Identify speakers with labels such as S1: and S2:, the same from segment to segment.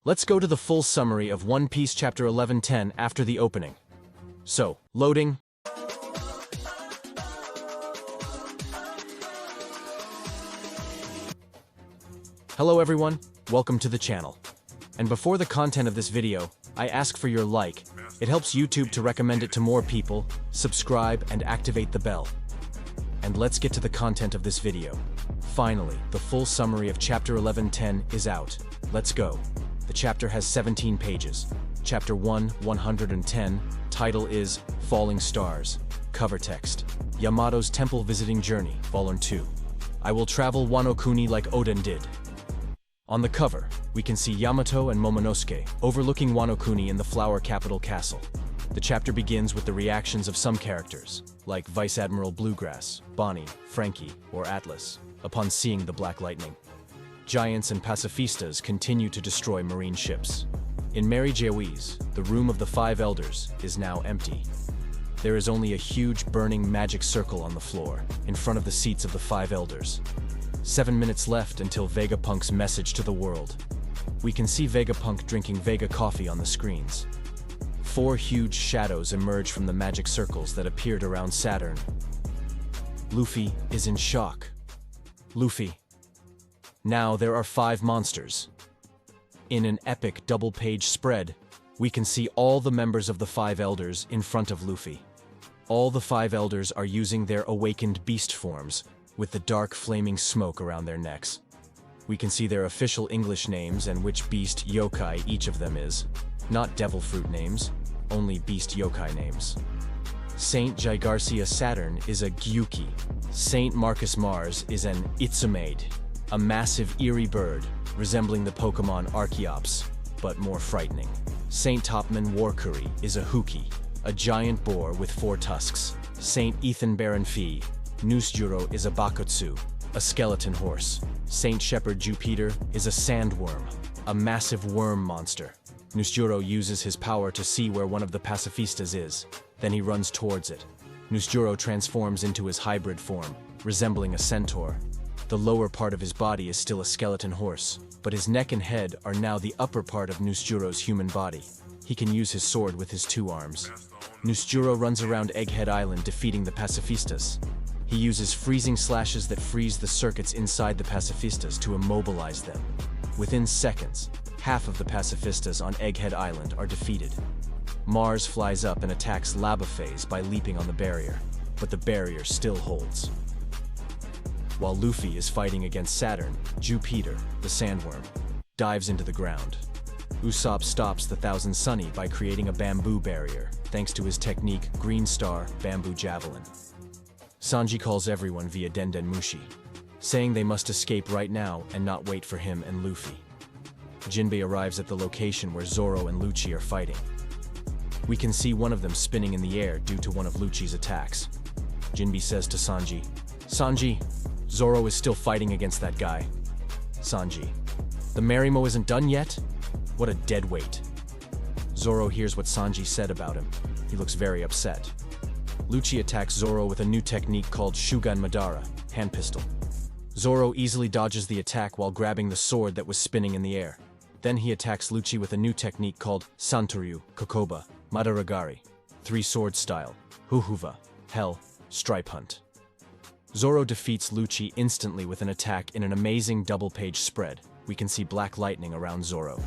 S1: Let's go to the full summary of One Piece Chapter 1110 after the opening. So, loading. Hello everyone, welcome to the channel. And before the content of this video, I ask for your like. It helps YouTube to recommend it to more people, subscribe and activate the bell. And let's get to the content of this video. Finally, the full summary of Chapter 1110 is out. Let's go. The chapter has 17 pages. Chapter 1, 110, title is Falling Stars. Cover text, Yamato's Temple Visiting Journey, Volume 2. I will travel Wano Kuni like Oden did. On the cover, we can see Yamato and Momonosuke overlooking Wano Kuni in the Flower Capital Castle. The chapter begins with the reactions of some characters, like Vice Admiral Bluegrass, Bonnie, Frankie, or Atlas, upon seeing the Black Lightning. Giants and pacifistas continue to destroy marine ships. In Mary Jawi's, the Room of the Five Elders is now empty. There is only a huge burning magic circle on the floor, in front of the seats of the Five Elders. 7 minutes left until Vegapunk's message to the world. We can see Vegapunk drinking Vega coffee on the screens. 4 huge shadows emerge from the magic circles that appeared around Saturn. Luffy is in shock. Luffy. Now there are 5 monsters. In an epic double-page spread, we can see all the members of the Five Elders in front of Luffy. All the 5 Elders are using their awakened beast forms, with the dark flaming smoke around their necks. We can see their official English names and which beast yokai each of them is. Not devil fruit names, only beast yokai names. Saint Gigarcia Saturn is a Gyuki. Saint Marcus Mars is an Itsumade, a massive eerie bird resembling the Pokemon Archeops, but more frightening. Saint Topman Warcurry is a Huki, a giant boar with 4 tusks. Saint Ethan Baronfee Noosejuro is a Bakutsu, a skeleton horse. Saint Shepherd Jupiter is a sandworm, a massive worm monster. Noosejuro uses his power to see where one of the pacifistas is. Then he runs towards it. Noosejuro transforms into his hybrid form, resembling a centaur. The lower part of his body is still a skeleton horse, but his neck and head are now the upper part of Noosejuro's human body. He can use his sword with his 2 arms. Noosejuro runs around Egghead Island defeating the pacifistas. He uses freezing slashes that freeze the circuits inside the pacifistas to immobilize them. Within seconds, half of the pacifistas on Egghead Island are defeated. Mars flies up and attacks Labaphase by leaping on the barrier, but the barrier still holds. While Luffy is fighting against Saturn, Jupiter, the sandworm, dives into the ground. Usopp stops the Thousand Sunny by creating a bamboo barrier, thanks to his technique Green Star Bamboo Javelin. Sanji calls everyone via Denden Mushi, saying they must escape right now and not wait for him and Luffy. Jinbei arrives at the location where Zoro and Lucci are fighting. We can see one of them spinning in the air due to one of Lucci's attacks. Jinbei says to Sanji, "Sanji, Zoro is still fighting against that guy." Sanji, "The Marimo isn't done yet? What a dead weight." Zoro hears what Sanji said about him. He looks very upset. Lucci attacks Zoro with a new technique called Shugan Madara, hand pistol. Zoro easily dodges the attack while grabbing the sword that was spinning in the air. Then he attacks Lucci with a new technique called Santoryu, Kokoba, Madaragari, 3-sword style, Huhuva, Hell, Stripe Hunt. Zoro defeats Lucci instantly with an attack in an amazing double-page spread. We can see black lightning around Zoro.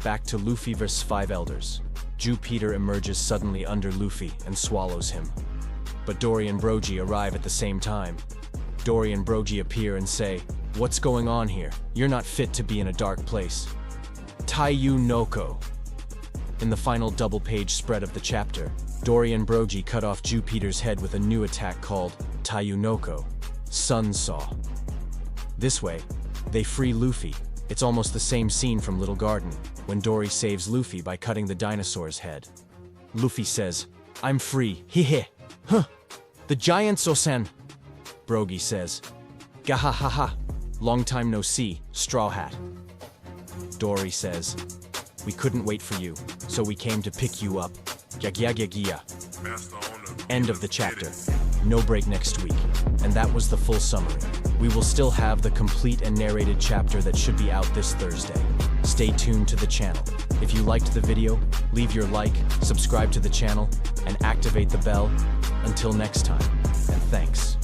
S1: Back to Luffy vs 5 Elders. Jupiter emerges suddenly under Luffy and swallows him. But Dory and Brogy arrive at the same time. Dory and Brogy appear and say, "What's going on here? You're not fit to be in a dark place." Taiyu Noko. In the final double-page spread of the chapter, Dory and Brogy cut off Jupiter's head with a new attack called Taiyu Noko, Sun Saw. This way, they free Luffy. It's almost the same scene from Little Garden, when Dory saves Luffy by cutting the dinosaur's head. Luffy says, "I'm free, heh. Huh, the giant Sosen." Brogy says, "Gahahaha, long time no see, Straw Hat." Dory says, "We couldn't wait for you, so we came to pick you up. Gyagyagyagya." End of the chapter. No break next week. And that was the full summary. We will still have the complete and narrated chapter that should be out this Thursday. stay tuned to the channel. If you liked the video, leave your like, subscribe to the channel, and activate the bell. Until next time, and thanks.